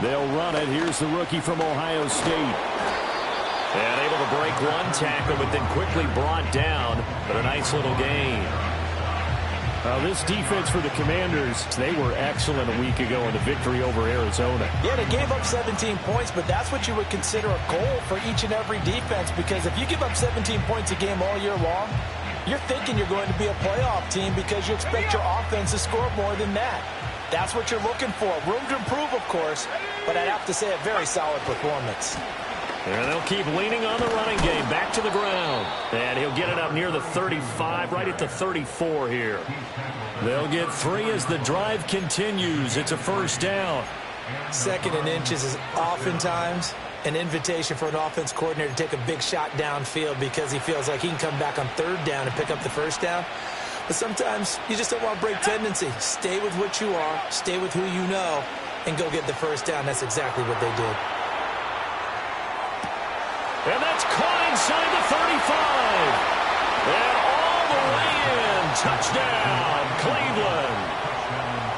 They'll run it. Here's the rookie from Ohio State. And able to break one tackle, but then quickly brought down. But a nice little gain. This defense for the Commanders, they were excellent a week ago in the victory over Arizona. Yeah, they gave up 17 points, but that's what you would consider a goal for each and every defense, because if you give up 17 points a game all year long, you're thinking you're going to be a playoff team because you expect your offense to score more than that. That's what you're looking for. Room to improve, of course, but I'd have to say a very solid performance. And they'll keep leaning on the running game. Back to the ground. And he'll get it up near the 35, right at the 34 here. They'll get 3 as the drive continues. It's a first down. 2nd and inches is oftentimes an invitation for an offense coordinator to take a big shot downfield because he feels like he can come back on 3rd down and pick up the first down. But sometimes you just don't want to break tendency. Stay with what you are, stay with who you know, and go get the first down. That's exactly what they did. And that's caught inside the 35. And all the way in. Touchdown, Cleveland.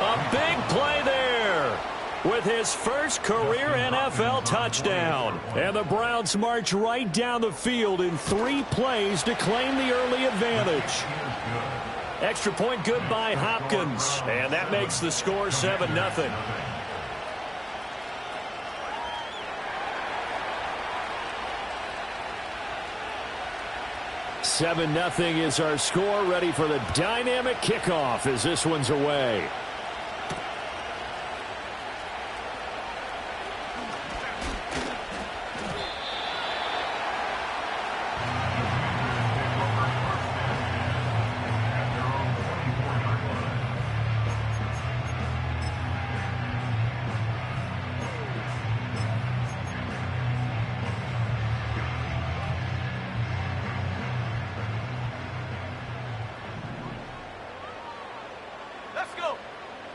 A big play there with his first career NFL touchdown. And the Browns march right down the field in 3 plays to claim the early advantage. Extra point good by Hopkins. And that makes the score 7-0. 7-0 is our score. Ready for the dynamic kickoff as this one's away.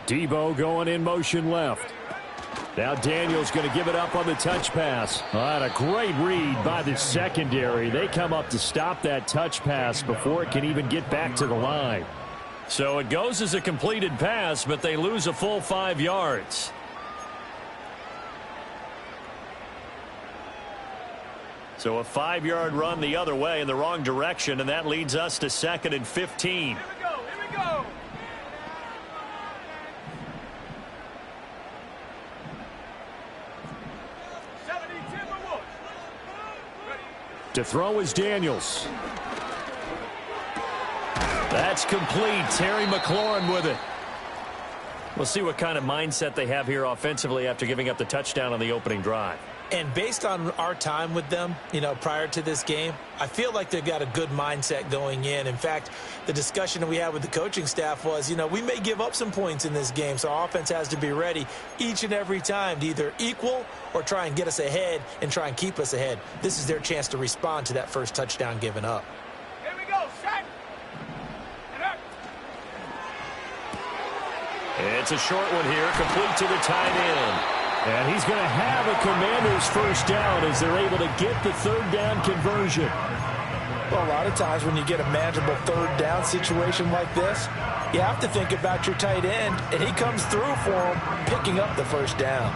Debo going in motion left. Now Daniel's going to give it up on the touch pass. And a great read by the secondary. They come up to stop that touch pass before it can even get back to the line. So it goes as a completed pass, but they lose a full 5 yards. So a 5-yard run the other way in the wrong direction, and that leads us to 2nd and 15. Here we go, here we go. To throw is Daniels. That's complete. Terry McLaurin with it. We'll see what kind of mindset they have here offensively after giving up the touchdown on the opening drive. And based on our time with them, prior to this game, I feel like they've got a good mindset going in. In fact, the discussion that we had with the coaching staff was, we may give up some points in this game, so our offense has to be ready each and every time to either equal or try and get us ahead and try and keep us ahead. This is their chance to respond to that first touchdown given up. Here we go, set. It's a short one here, complete to the tight end. And he's going to have a Commanders first down as they're able to get the 3rd down conversion. Well, a lot of times when you get a manageable 3rd down situation like this, you have to think about your tight end, and he comes through for him, picking up the first down.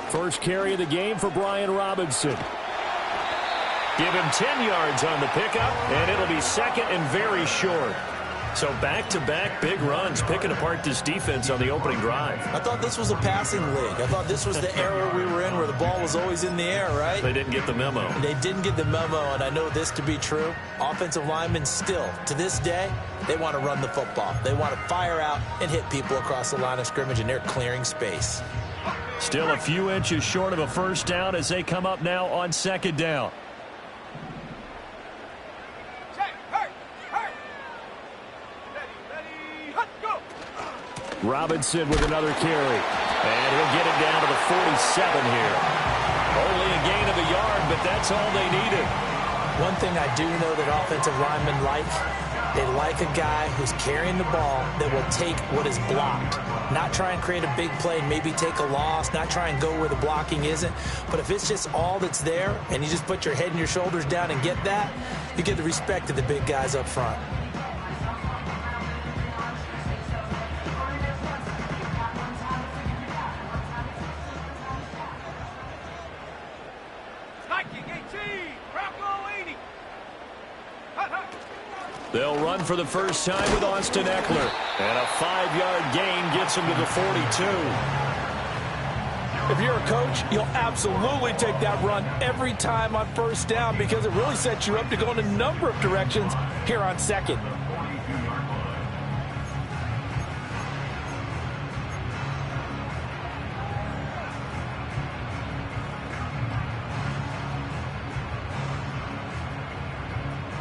First carry of the game for Brian Robinson. Give him 10 yards on the pickup, and it'll be 2nd and very short. So back-to-back big runs, picking apart this defense on the opening drive. I thought this was a passing league. I thought this was the era we were in where the ball was always in the air, right? They didn't get the memo. They didn't get the memo, and I know this to be true. Offensive linemen still, to this day, they want to run the football. They want to fire out and hit people across the line of scrimmage, and they're clearing space. Still a few inches short of a first down as they come up now on 2nd down. Robinson with another carry. And he'll get it down to the 47 here. Only a gain of 1 yard, but that's all they needed. One thing I do know that offensive linemen like They like a guy who's carrying the ball that will take what is blocked. Not try and create a big play, maybe take a loss, not try and go where the blocking isn't. But if it's just all that's there and you just put your head and your shoulders down and get that, you get the respect of the big guys up front. They'll run for the first time with Austin Eckler. And a 5-yard gain gets him to the 42. If you're a coach, you'll absolutely take that run every time on first down because it really sets you up to go in a number of directions here on second.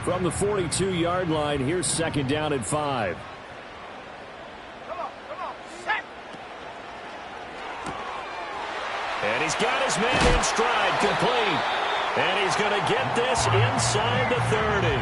From the 42-yard line, here's second down and 5. Come on, set. And he's got his man in stride, complete. And he's going to get this inside the 30.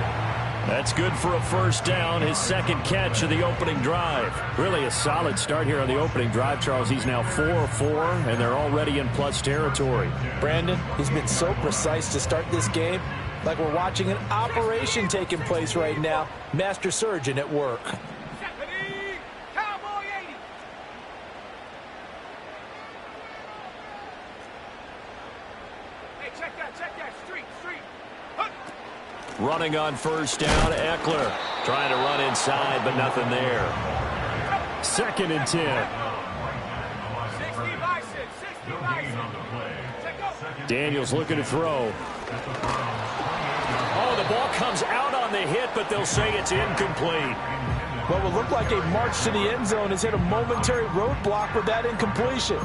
That's good for a first down, his second catch of the opening drive. Really a solid start here on the opening drive, Charles. He's now 4 of 4, and they're already in plus territory. Brandon, he's been so precise to start this game. Like we're watching an operation taking place right now. Master surgeon at work. Cowboy 80. Hey, check that. Street. Running on first down, Eckler. Trying to run inside, but nothing there. Second and 10. 60 by 6. Daniels looking to throw. Oh, the ball comes out on the hit, but they'll say it's incomplete. What will look like a march to the end zone has hit a momentary roadblock with that incompletion.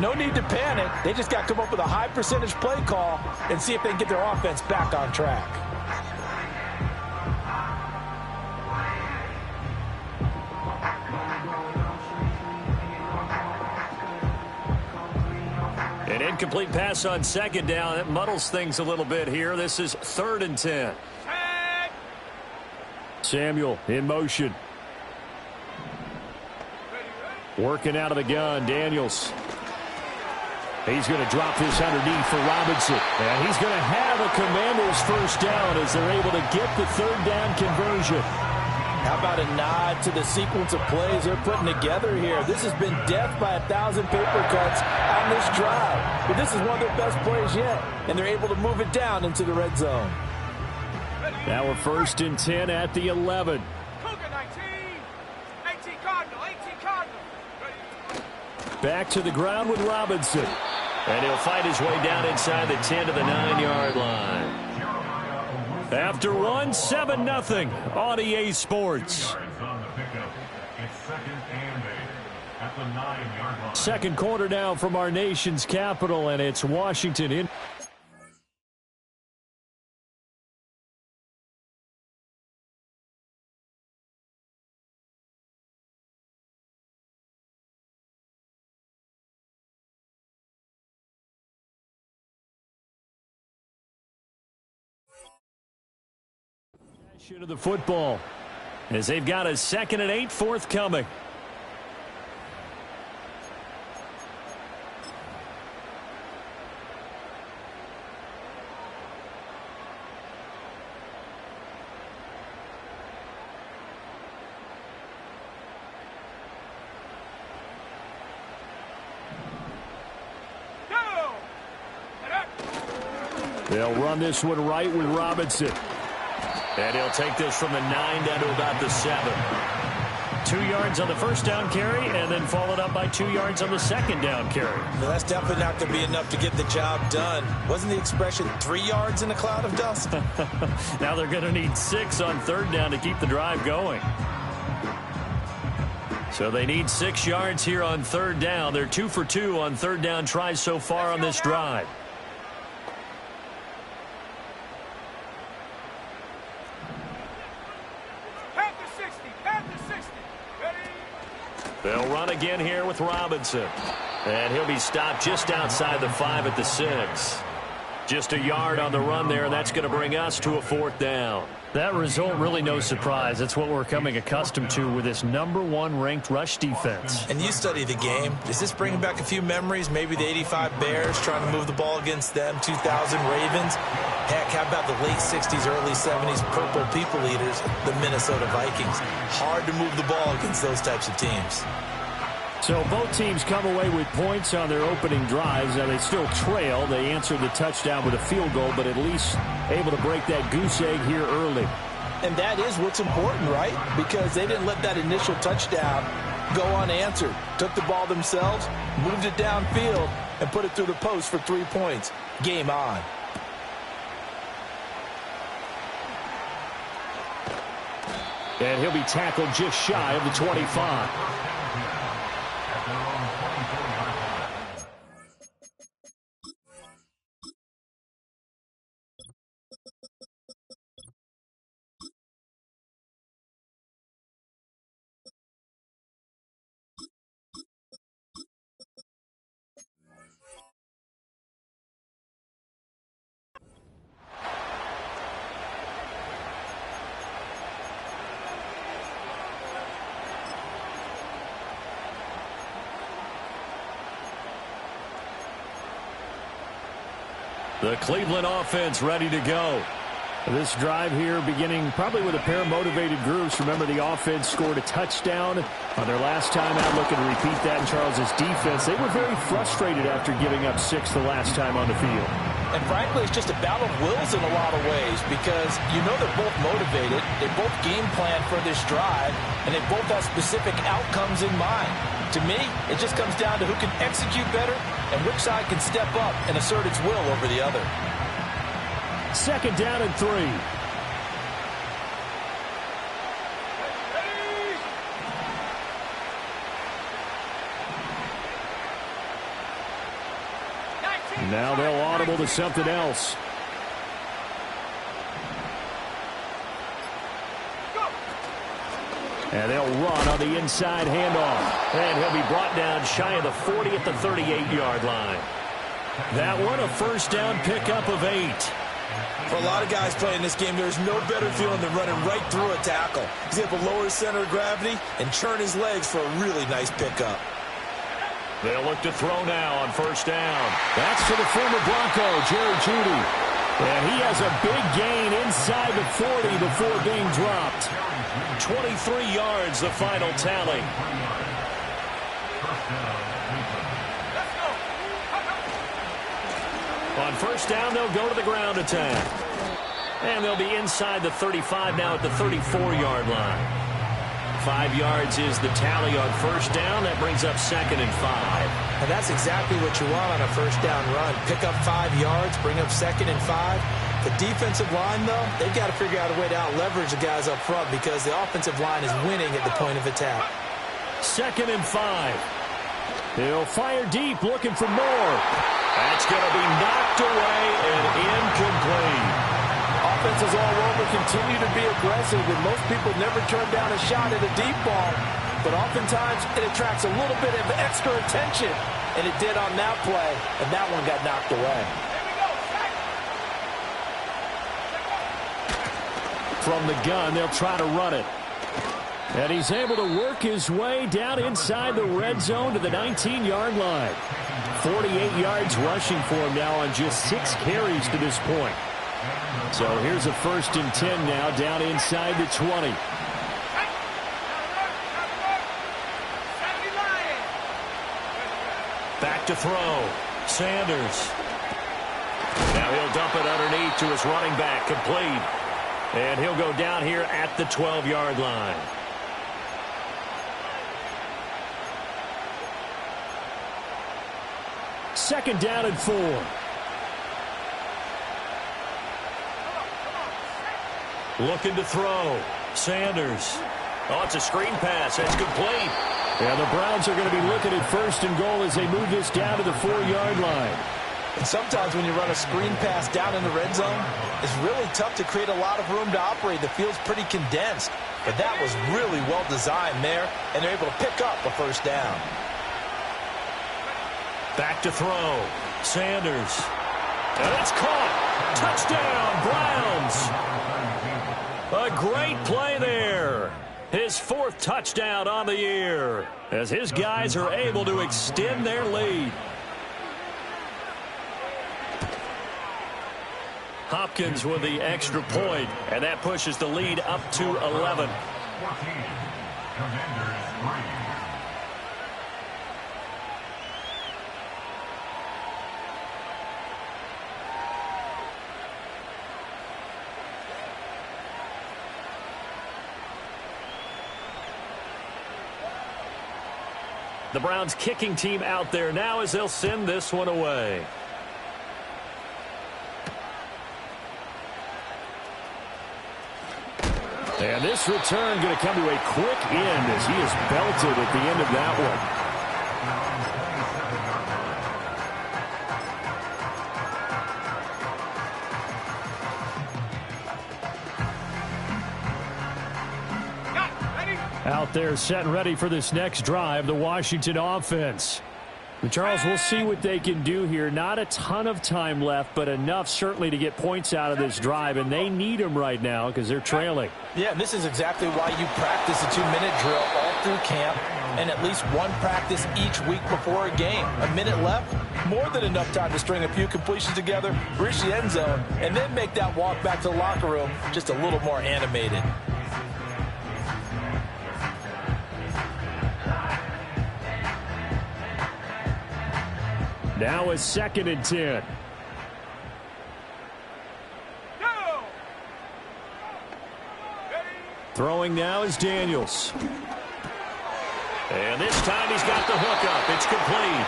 No need to panic. They just got to come up with a high percentage play call and see if they can get their offense back on track. An incomplete pass on second down. That muddles things a little bit here. This is 3rd and 10. Samuel in motion. Working out of the gun, Daniels. He's going to drop this underneath for Robinson. And he's going to have a Commanders first down as they're able to get the 3rd down conversion. How about a nod to the sequence of plays they're putting together here? This has been death by 1,000 paper cuts on this drive. But this is one of their best plays yet, and they're able to move it down into the red zone. Now we're 1st and 10 at the 11. Cougar 19. 18 Cardinal. Back to the ground with Robinson. And he'll fight his way down inside the 10 to the 9-yard line. After 7-0 on EA Sports. Second quarter now from our nation's capital, and it's Washington in. Of the football as they've got a 2nd and 8 forthcoming. They'll run this one right with Robinson. And he'll take this from the 9 down to about the 7. 2 yards on the first down carry, and then followed up by 2 yards on the second down carry. Well, that's definitely not going to be enough to get the job done. Wasn't the expression 3 yards in a cloud of dust? Now they're going to need 6 on 3rd down to keep the drive going. So they need 6 yards here on 3rd down. They're 2 for 2 on 3rd down tries so far on this drive. They'll run again here with Robinson. And he'll be stopped just outside the 5 at the 6. Just a yard on the run there, and that's going to bring us to a 4th down. That result really no surprise. That's what we're coming accustomed to with this #1 ranked rush defense. And you study the game. Is this bringing back a few memories? Maybe the 85 Bears trying to move the ball against them, 2000 Ravens. Heck, how about the late 60s, early 70s Purple People Eaters, the Minnesota Vikings? Hard to move the ball against those types of teams. So both teams come away with points on their opening drives. Now they still trail. They answered the touchdown with a field goal, but at least able to break that goose egg here early. And that is what's important, right? Because they didn't let that initial touchdown go unanswered. Took the ball themselves, moved it downfield, and put it through the post for 3 points. Game on. And he'll be tackled just shy of the 25. The Cleveland offense ready to go. This drive here beginning probably with a pair of motivated groups. Remember, the offense scored a touchdown on their last time out. Looking to repeat that in Charles's defense. They were very frustrated after giving up 6 the last time on the field. And frankly, it's just a battle of wills in a lot of ways because you know they're both motivated. They both game plan for this drive, and they both have specific outcomes in mind. To me, it just comes down to who can execute better and which side can step up and assert its will over the other. 2nd down and 3. Now they'll audible to something else. And they'll run on the inside handoff. And he'll be brought down shy of the 40 at the 38-yard line. That one, a 1st down pickup of 8. For a lot of guys playing this game, there's no better feeling than running right through a tackle. He's able to lower his center of gravity and churn his legs for a really nice pickup. They'll look to throw now on 1st down. That's to the former Bronco, Jerry Jeudy. And he has a big gain inside the 40 before being dropped. 23 yards, the final tally. On 1st down, they'll go to the ground attack. And they'll be inside the 35 now at the 34-yard line. 5 yards is the tally on 1st down. That brings up 2nd and 5. And that's exactly what you want on a 1st down run. Pick up 5 yards, bring up 2nd and 5. The defensive line, though, they've got to figure out a way to out-leverage the guys up front because the offensive line is winning at the point of attack. 2nd and 5. He'll fire deep, looking for more. That's going to be knocked away and incomplete. Offenses all over continue to be aggressive, and most people never turn down a shot at a deep ball. But oftentimes, it attracts a little bit of extra attention, and it did on that play, and that one got knocked away. From the gun, they'll try to run it. And he's able to work his way down inside the red zone to the 19-yard line. 48 yards rushing for him now on just 6 carries to this point. So here's a 1st and 10 now down inside the 20. Back to throw. Sanders. Now he'll dump it underneath to his running back, complete. And he'll go down here at the 12-yard line. Second down and 4. Looking to throw. Sanders. Oh, it's a screen pass. That's complete. Yeah, the Browns are going to be looking at 1st and goal as they move this down to the 4-yard line. And sometimes when you run a screen pass down in the red zone, it's really tough to create a lot of room to operate. The field's pretty condensed. But that was really well designed there, and they're able to pick up a 1st down. Back to throw. Sanders. And it's caught. Touchdown, Browns. A great play there. His 4th touchdown on the year as his guys are able to extend their lead. Hopkins with the extra point, and that pushes the lead up to 11. The Browns kicking team out there now as they'll send this one away. And this return going to come to a quick end as he is belted at the end of that one. Out there set and ready for this next drive, the Washington offense. And Charles, we'll see what they can do here. Not a ton of time left, but enough certainly to get points out of this drive, and they need them right now because they're trailing. Yeah, and this is exactly why you practice a 2-minute drill all through camp and at least one practice each week before a game. A minute left, more than enough time to string a few completions together, reach the end zone, and then make that walk back to the locker room just a little more animated. Now a 2nd and 10. Throwing now is Daniels. And this time he's got the hookup. It's complete.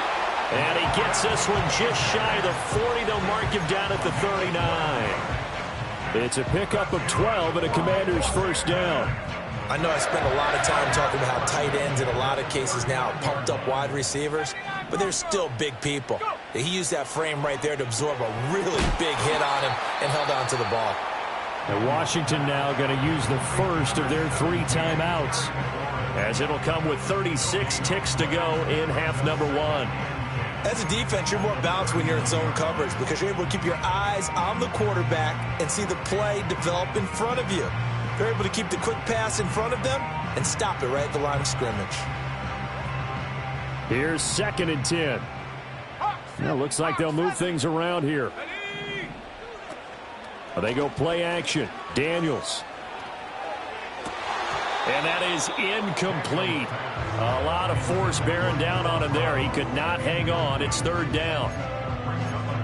And he gets this one just shy of the 40. They'll mark him down at the 39. It's a pickup of 12 and a Commander's first down. I know I spend a lot of time talking about how tight ends in a lot of cases now are pumped up wide receivers, but they're still big people. He used that frame right there to absorb a really big hit on him and held on to the ball. And Washington now going to use the first of their 3 timeouts, as it'll come with 36 ticks to go in half number 1. As a defense, you're more balanced when you're in zone coverage because you're able to keep your eyes on the quarterback and see the play develop in front of you. They're able to keep the quick pass in front of them and stop it right at the line of scrimmage. Here's 2nd and 10. Now looks like they'll move things around here. They go play action. Daniels. And that is incomplete. A lot of force bearing down on him there. He could not hang on. It's 3rd down.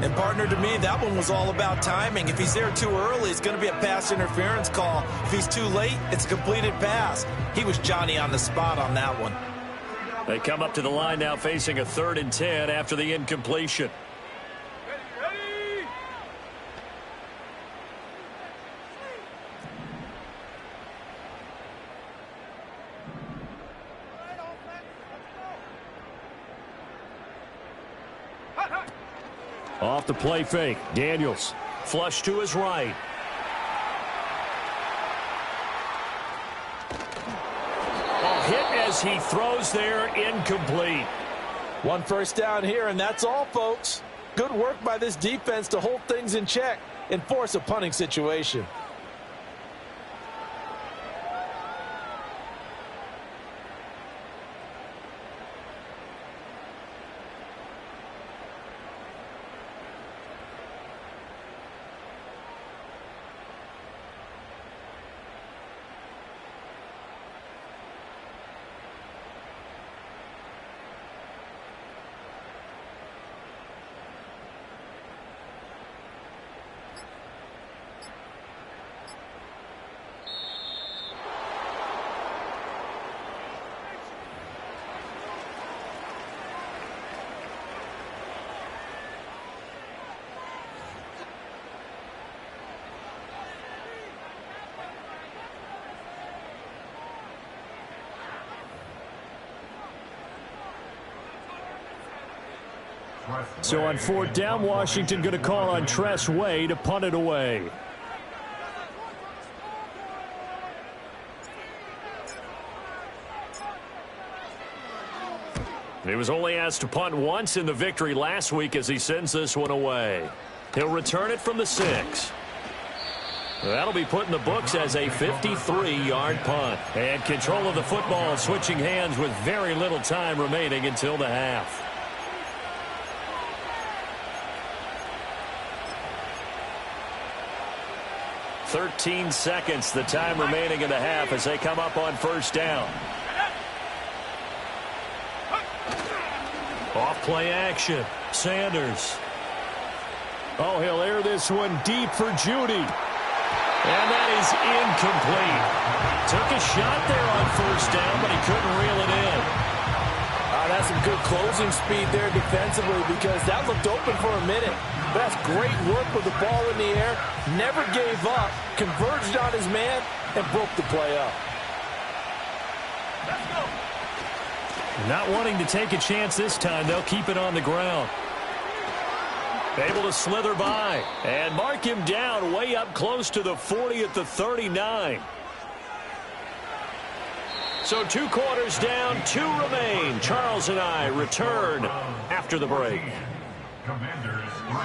And, partner, to me, that one was all about timing. If he's there too early, it's going to be a pass interference call. If he's too late, it's a completed pass. He was Johnny on the spot on that one. They come up to the line now facing a 3rd and 10 after the incompletion. Off the play fake. Daniels. Flush to his right. Hit as he throws there, incomplete. 1 first down here, and that's all, folks. Good work by this defense to hold things in check and force a punting situation. So on 4th down, Washington going to call on Tress Way to punt it away. He was only asked to punt once in the victory last week as he sends this one away. He'll return it from the 6. That'll be put in the books as a 53-yard punt. And control of the football switching hands with very little time remaining until the half. "13 seconds, the time remaining in the half as they come up on first down. Off play action. Sanders. Oh, he'll air this one deep for Judy. And that is incomplete. Took a shot there on first down, but he couldn't reel it in. That's some good closing speed there defensively because that looked open for a minute. But that's great work with the ball in the air. Never gave up. Converged on his man and broke the play up. Let's go. Not wanting to take a chance this time, they'll keep it on the ground. Able to slither by and mark him down way up close to the 40 at the 39. So 2 quarters down, 2 remain. Charles and I return after the break. Commanders 3.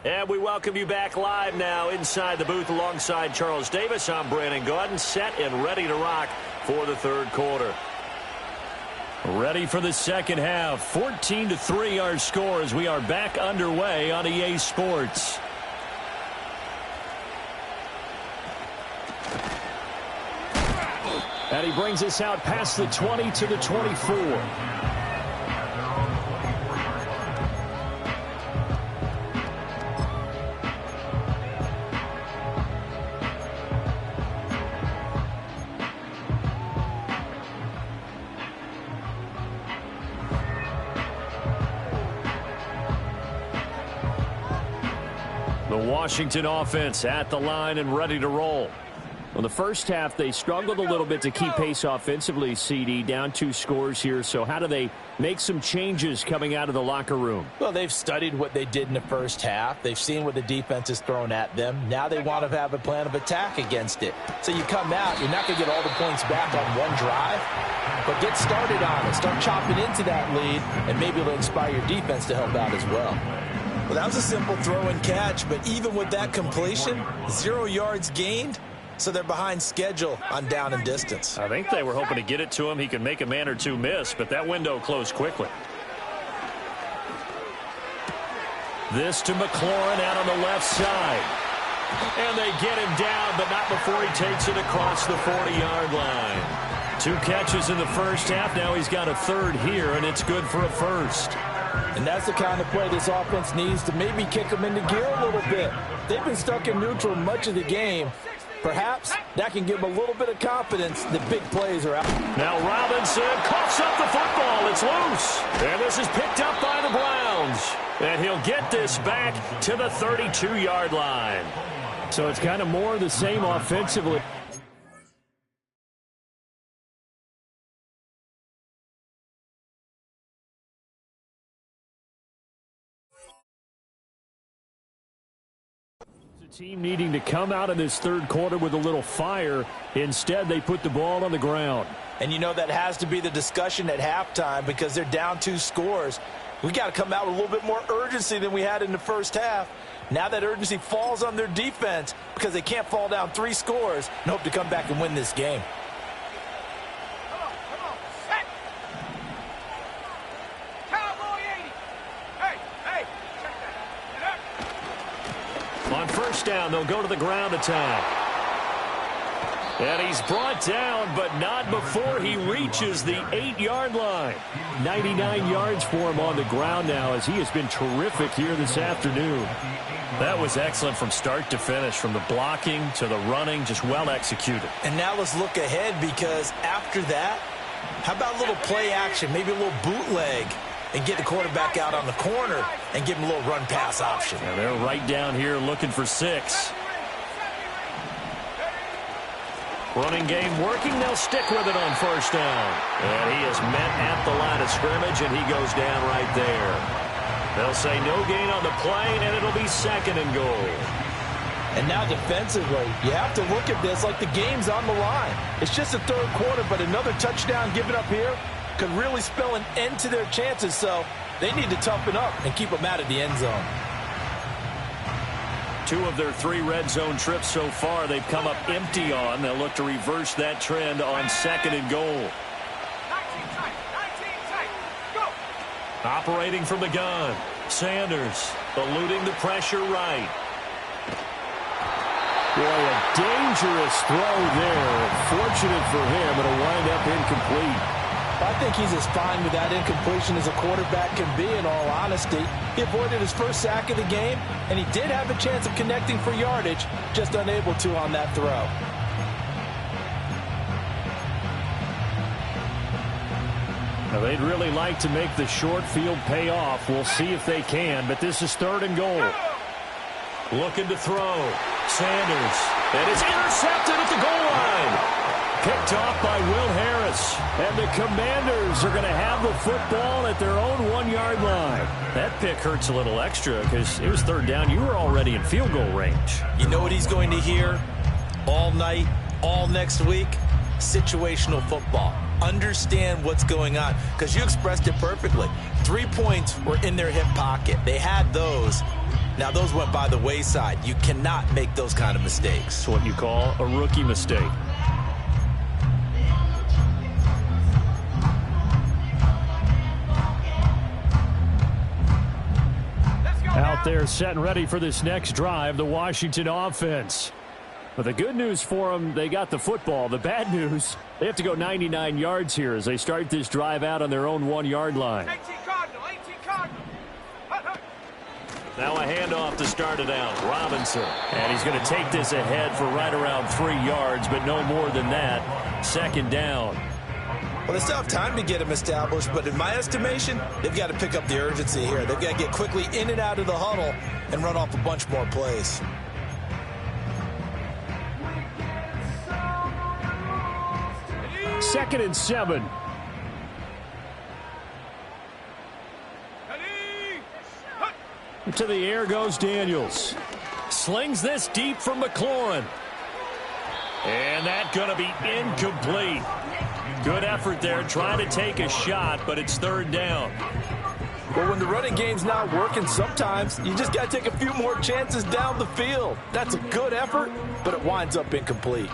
And we welcome you back live now inside the booth alongside Charles Davis. I'm Brandon Gaudin, set and ready to rock for the third quarter. Ready for the second half. 14-3 our score as we are back underway on EA Sports. And he brings us out past the 20 to the 24. The Washington offense at the line and ready to roll. Well, the first half, they struggled a little bit to keep pace offensively, CD, down 2 scores here. So how do they make some changes coming out of the locker room? Well, they've studied what they did in the first half. They've seen what the defense has thrown at them. Now they want to have a plan of attack against it. So you come out, you're not going to get all the points back on one drive, but get started on it. Start chopping into that lead, and maybe it'll inspire your defense to help out as well. Well, that was a simple throw and catch, but even with that completion, 0 yards gained, so they're behind schedule on down and distance. I think they were hoping to get it to him. He could make a man or two miss, but that window closed quickly. This to McLaurin out on the left side. And they get him down, but not before he takes it across the 40-yard line. 2 catches in the first half. Now he's got a third here, and it's good for a first. And that's the kind of play this offense needs to maybe kick them into gear a little bit. They've been stuck in neutral much of the game. Perhaps that can give them a little bit of confidence that big plays are out. Now Robinson coughs up the football. It's loose. And this is picked up by the Browns. And he'll get this back to the 32-yard line. So it's kind of more of the same offensively. Team needing to come out in this third quarter with a little fire. Instead, they put the ball on the ground. And you know that has to be the discussion at halftime because they're down 2 scores. We got to come out with a little bit more urgency than we had in the first half. Now that urgency falls on their defense because they can't fall down 3 scores and hope to come back and win this game. Come on, set. Cowboy 80. Hey, check that. Get up. On first down, they'll go to the ground attack. And he's brought down, but not before he reaches the 8-yard line. 99 yards for him on the ground now as he has been terrific here this afternoon. That was excellent from start to finish, from the blocking to the running, just well executed. And now let's look ahead because after that, how about a little play action, maybe a little bootleg, and get the quarterback out on the corner and give him a little run-pass option. And they're right down here looking for 6. Running game working. They'll stick with it on first down. And he is met at the line of scrimmage, and he goes down right there. They'll say no gain on the play, and it'll be 2nd and goal. And now defensively, you have to look at this like the game's on the line. It's just the 3rd quarter, but another touchdown given up here could really spell an end to their chances, so they need to toughen up and keep them out of the end zone. 2 of their 3 red zone trips so far they've come up empty on. They'll look to reverse that trend on 2nd and goal. 19 tight, go! Operating from the gun. Sanders eluding the pressure right. Boy, a dangerous throw there. Fortunate for him, it'll wind up incomplete. I think he's as fine with that incompletion as a quarterback can be, in all honesty. He avoided his first sack of the game, and he did have a chance of connecting for yardage, just unable to on that throw. Now, they'd really like to make the short field pay off. We'll see if they can, but this is 3rd and goal. Looking to throw. Sanders. And it's intercepted at the goal line. Picked off by Will Harris. And the Commanders are going to have the football at their own 1-yard line. That pick hurts a little extra because it was 3rd down. You were already in field goal range. You know what he's going to hear all night, all next week? Situational football. Understand what's going on, because you expressed it perfectly. 3 points were in their hip pocket. They had those. Now, those went by the wayside. You cannot make those kind of mistakes. It's what you call a rookie mistake. Out there set and ready for this next drive, the Washington offense. But the good news for them, they got the football. The bad news, they have to go 99 yards here as they start this drive out on their own 1-yard line. 18 Cardinal, 18 Cardinal. Now a handoff to start it out. Robinson. And he's going to take this ahead for right around 3 yards, but no more than that. 2nd down. Well, they still have time to get him established, but in my estimation, they've got to pick up the urgency here. They've got to get quickly in and out of the huddle and run off a bunch more plays. Second and 7. To the air goes Daniels. Slings this deep from McLaurin. And that's going to be incomplete. Good effort there trying to take a shot, but it's 3rd down. Well, when the running game's not working, sometimes you just got to take a few more chances down the field. That's a good effort, but it winds up incomplete.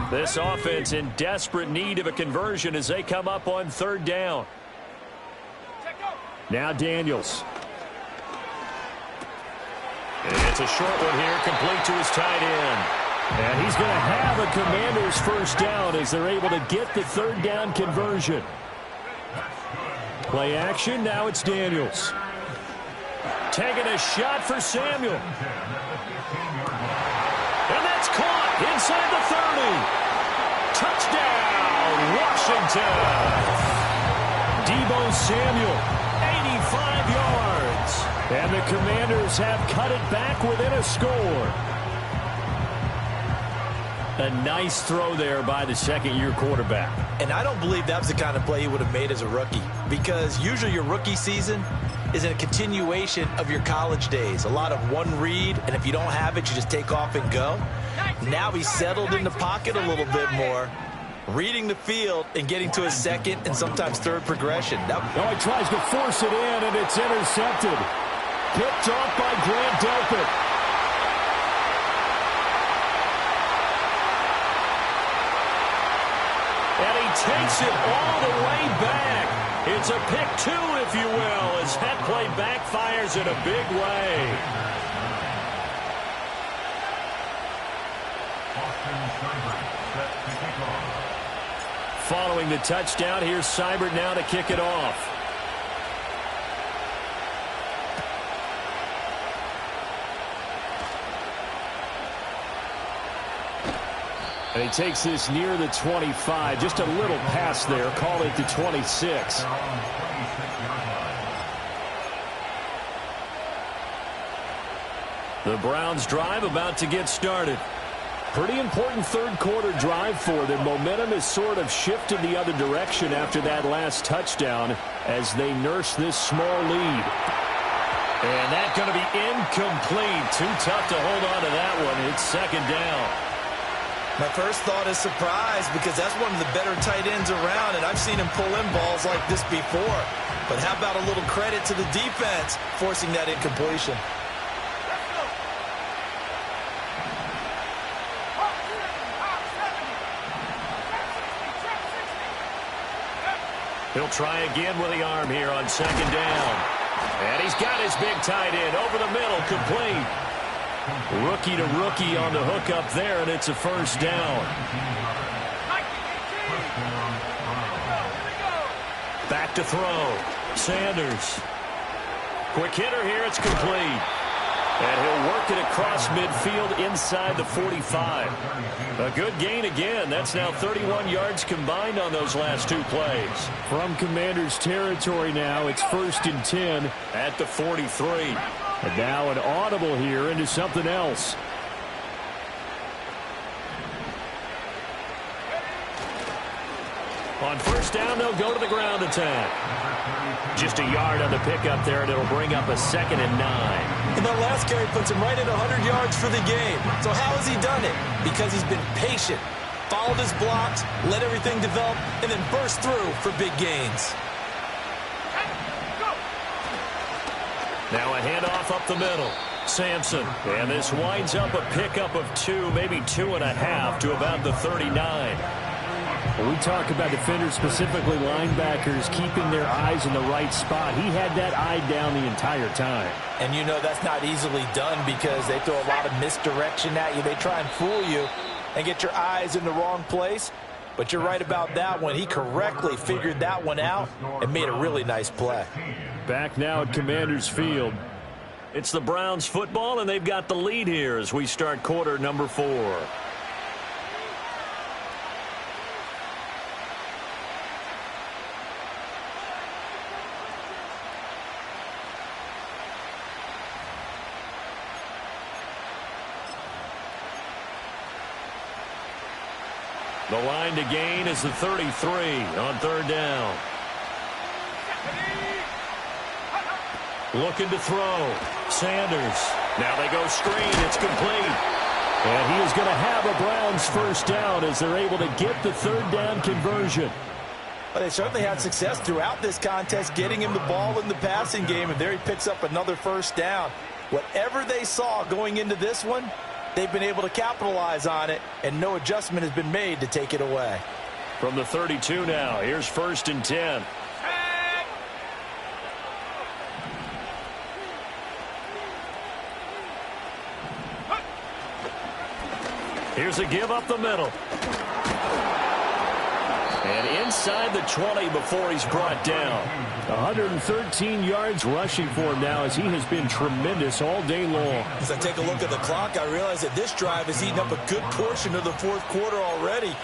This offense in desperate need of a conversion as they come up on 3rd down. Now Daniels. It's a short one here, complete to his tight end. And he's going to have a Commanders 1st down as they're able to get the 3rd down conversion. Play action, now it's Daniels. Taking a shot for Samuel. And that's caught inside the 30. Touchdown, Washington. Deebo Samuel, 85 yards. And the Commanders have cut it back within a score. A nice throw there by the 2nd-year quarterback. And I don't believe that was the kind of play he would have made as a rookie, because usually your rookie season is a continuation of your college days. A lot of one read, and if you don't have it, you just take off and go. Now he's settled in the pocket a little bit more, reading the field and getting to his 2nd and sometimes 3rd progression. Now he tries to force it in, and it's intercepted. Picked off by Grant Delpit. And he takes it all the way back. It's a pick 2, if you will, as that play backfires in a big way. Following the touchdown, here's Seibert now to kick it off. And he takes this near the 25. Just a little pass there. Call it the 26. The Browns drive about to get started. Pretty important third quarter drive for them. Momentum has sort of shifted the other direction after that last touchdown as they nurse this small lead. And that's going to be incomplete. Too tough to hold on to that one. It's second down. My first thought is surprise because that's one of the better tight ends around, and I've seen him pull in balls like this before. But how about a little credit to the defense forcing that incompletion? He'll try again with the arm here on second down. And he's got his big tight end over the middle, complete. Rookie to rookie on the hook up there, and it's a first down. Back to throw. Sanders. Quick hitter here, it's complete. And he'll work it across midfield inside the 45. A good gain again. That's now 31 yards combined on those last two plays. From Commanders territory now, it's 1st and 10 at the 43. And now an audible here into something else. On first down, they'll go to the ground attack. Just a yard on the pickup there, and it'll bring up a 2nd and 9. And that last carry puts him right at 100 yards for the game. So how has he done it? Because he's been patient, followed his blocks, let everything develop, and then burst through for big gains. Now a handoff up the middle. Sampson. And this winds up a pickup of 2, maybe 2.5 to about the 39. When we talk about defenders, specifically linebackers, keeping their eyes in the right spot, he had that eye down the entire time. And you know that's not easily done because they throw a lot of misdirection at you. They try and fool you and get your eyes in the wrong place. But you're right about that one. He correctly figured that one out and made a really nice play. Back now at Commanders Field. It's the Browns football, and they've got the lead here as we start quarter number 4. The line to gain is the 33 on third down. Looking to throw. Sanders. Now they go screen. It's complete. And he is going to have a Browns first down as they're able to get the third down conversion. Well, they certainly had success throughout this contest getting him the ball in the passing game, and there he picks up another first down. Whatever they saw going into this one, they've been able to capitalize on it, and no adjustment has been made to take it away. From the 32 now, here's 1st and 10. Here's a give up the middle. And inside the 20 before he's brought down. 113 yards rushing for him now as he has been tremendous all day long. As I take a look at the clock, I realize that this drive has eaten up a good portion of the fourth quarter already.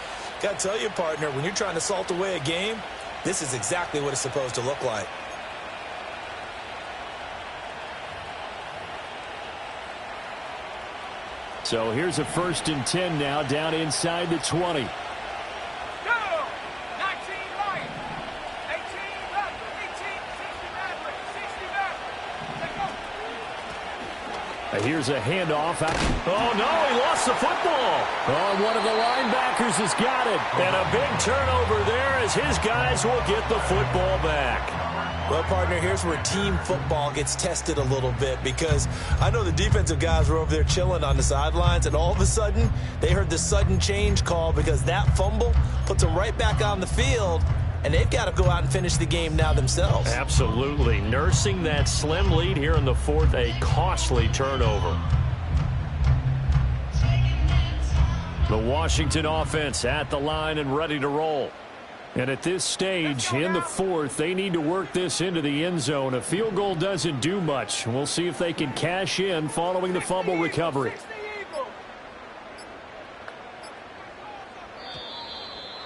Got to tell you, partner, when you're trying to salt away a game, this is exactly what it's supposed to look like. So here's a 1st and 10 now down inside the 20. Here's a handoff. Oh, no, he lost the football. Oh, one of the linebackers has got it. And a big turnover there as his guys will get the football back. Well, partner, here's where team football gets tested a little bit because I know the defensive guys were over there chilling on the sidelines, and all of a sudden, they heard the sudden change call because that fumble puts them right back on the field, and they've got to go out and finish the game now themselves. Absolutely. Nursing that slim lead here in the fourth, a costly turnover. The Washington offense at the line and ready to roll. And at this stage, in the fourth, they need to work this into the end zone. A field goal doesn't do much. We'll see if they can cash in following the fumble recovery.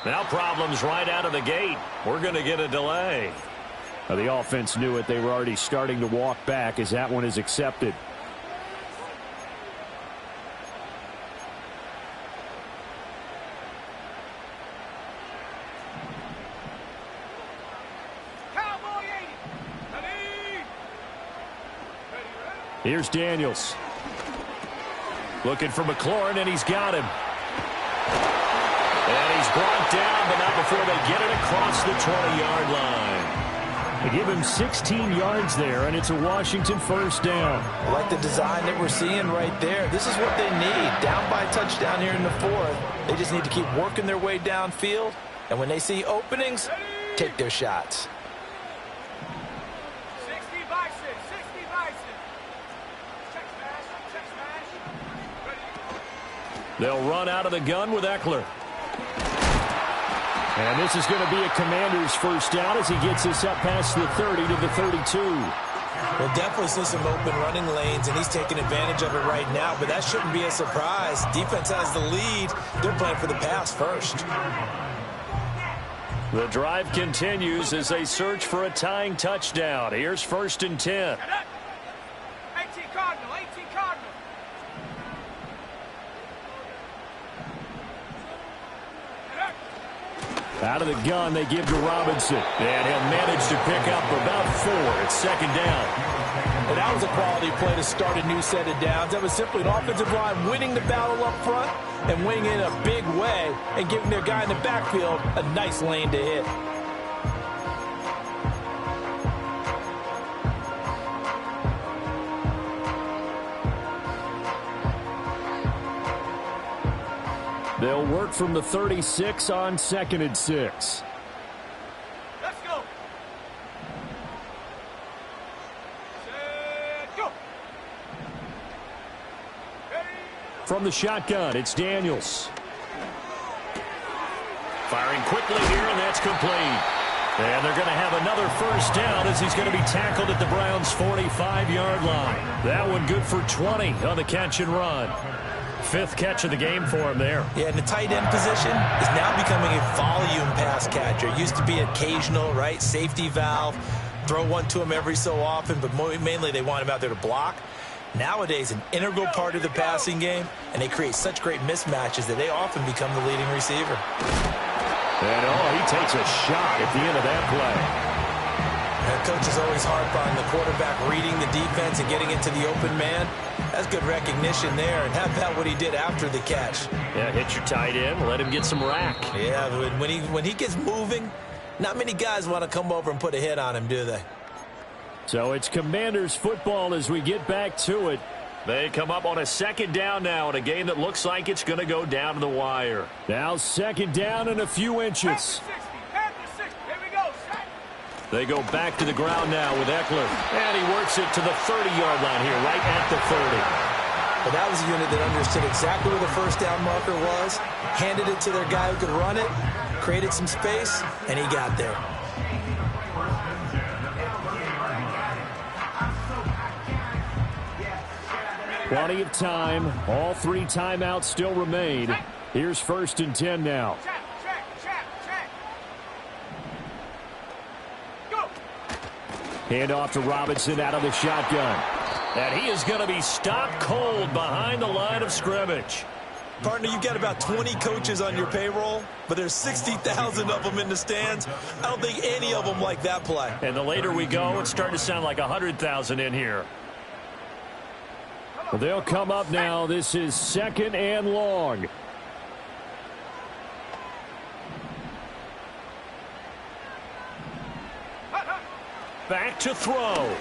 Now problems right out of the gate. We're going to get a delay. Now the offense knew it. They were already starting to walk back as that one is accepted. Here's Daniels. Looking for McLaurin, and he's got him. And he's brought down, but not before they get it across the 20-yard line. They give him 16 yards there, and it's a Washington first down. I like the design that we're seeing right there. This is what they need. Down by a touchdown here in the fourth. They just need to keep working their way downfield. And when they see openings, take their shots. 60 bison, 60 bison. Check smash, check smash. They'll run out of the gun with Eckler. And this is going to be a Commander's first down as he gets us up past the 30 to the 32. We'll definitely see some open running lanes, and he's taking advantage of it right now, but that shouldn't be a surprise. Defense has the lead. They're playing for the pass first. The drive continues as they search for a tying touchdown. Here's 1st and 10. 18 Cardinal, 18 Cardinal. Out of the gun, they give to Robinson. And he'll manage to pick up about 4 at 2nd down. And that was a quality play to start a new set of downs. That was simply an offensive line winning the battle up front and winning in a big way and giving their guy in the backfield a nice lane to hit. They'll work from the 36 on 2nd and 6. Let's go. Set, go. Ready. From the shotgun, it's Daniels. Firing quickly here, and that's complete. And they're going to have another first down as he's going to be tackled at the Browns' 45-yard line. That one good for 20 on the catch and run. 5th catch of the game for him there. Yeah, and the tight end position is now becoming a volume pass catcher. Used to be occasional, right? Safety valve. Throw one to him every so often, but mainly they want him out there to block. Nowadays, an integral part of the passing game, and they create such great mismatches that they often become the leading receiver. And he takes a shot at the end of that play. And coach is always harp on the quarterback reading the defense and getting into the open man. That's good recognition there. And how about what he did after the catch? Yeah, hit your tight end, let him get some rack. Yeah, when he gets moving, not many guys want to come over and put a hit on him, do they? So it's Commanders football as we get back to it. They come up on a 2nd down now in a game that looks like it's going to go down to the wire. Now 2nd down and a few inches. 60, Panther 60. Here we go. Set. They go back to the ground now with Eckler. And he works it to the 30-yard line here, right at the 30. But that was a unit that understood exactly where the first down marker was, handed it to their guy who could run it, created some space, and he got there. Plenty of time. All 3 timeouts still remain. Here's 1st and 10 now. Check, check, check, check. Go. Hand off to Robinson out of the shotgun. And he is going to be stopped cold behind the line of scrimmage. Partner, you've got about 20 coaches on your payroll, but there's 60,000 of them in the stands. I don't think any of them like that play. And the later we go, it's starting to sound like 100,000 in here. Well, they'll come up now. This is 2nd and long. Back to throw.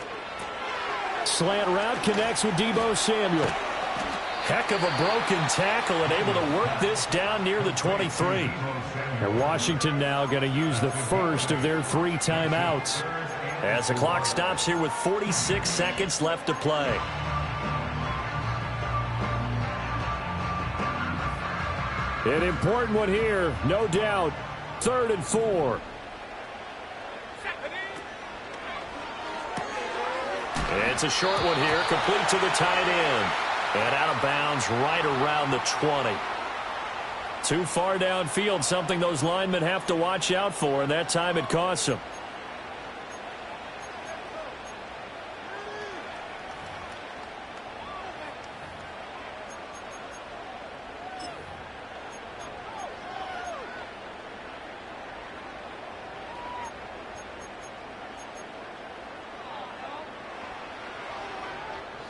Slant route connects with Deebo Samuel. Heck of a broken tackle and able to work this down near the 23. And Washington now going to use the first of their 3 timeouts. As the clock stops here with 46 seconds left to play. An important one here, no doubt. 3rd and 4. It's a short one here, complete to the tight end. And out of bounds right around the 20. Too far downfield, something those linemen have to watch out for, and that time it costs them.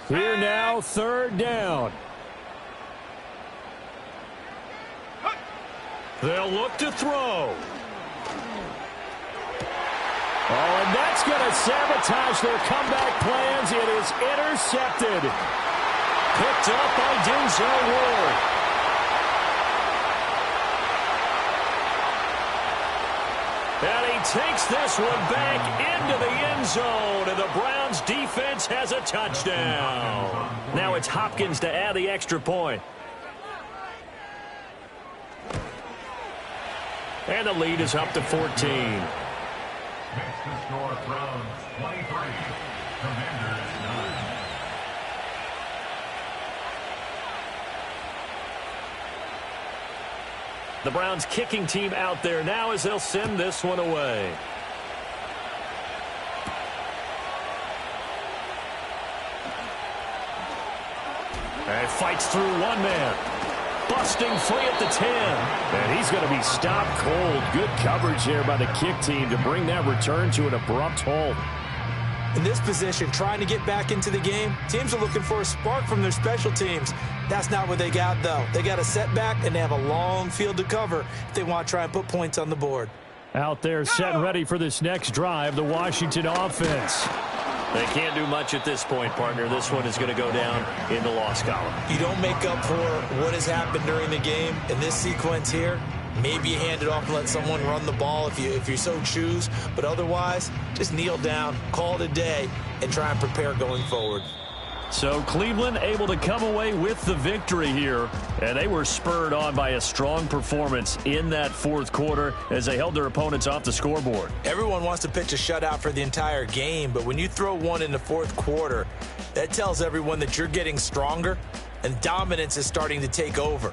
Here now, third down. They'll look to throw. Oh, and that's going to sabotage their comeback plans. It is intercepted. Picked up by Denzel Ward. And he takes this one back into the end zone, and the Browns defense has a touchdown. Now it's Hopkins to add the extra point. And the lead is up to 14. Makes the score Browns 23, Commanders 9. The Browns kicking team out there now as they'll send this one away. And fights through one man. Busting free at the 10. And he's going to be stopped cold. Good coverage there by the kick team to bring that return to an abrupt halt. In this position, trying to get back into the game, teams are looking for a spark from their special teams. That's not what they got, though. They got a setback, and they have a long field to cover if they want to try and put points on the board. Out there set and ready for this next drive, the Washington offense. They can't do much at this point, partner. This one is going to go down in the loss column. You don't make up for what has happened during the game in this sequence here. Maybe you hand it off and let someone run the ball if you so choose. But otherwise, just kneel down, call it a day, and try and prepare going forward. So Cleveland able to come away with the victory here, and they were spurred on by a strong performance in that fourth quarter as they held their opponents off the scoreboard. Everyone wants to pitch a shutout for the entire game, but when you throw one in the fourth quarter, that tells everyone that you're getting stronger and dominance is starting to take over.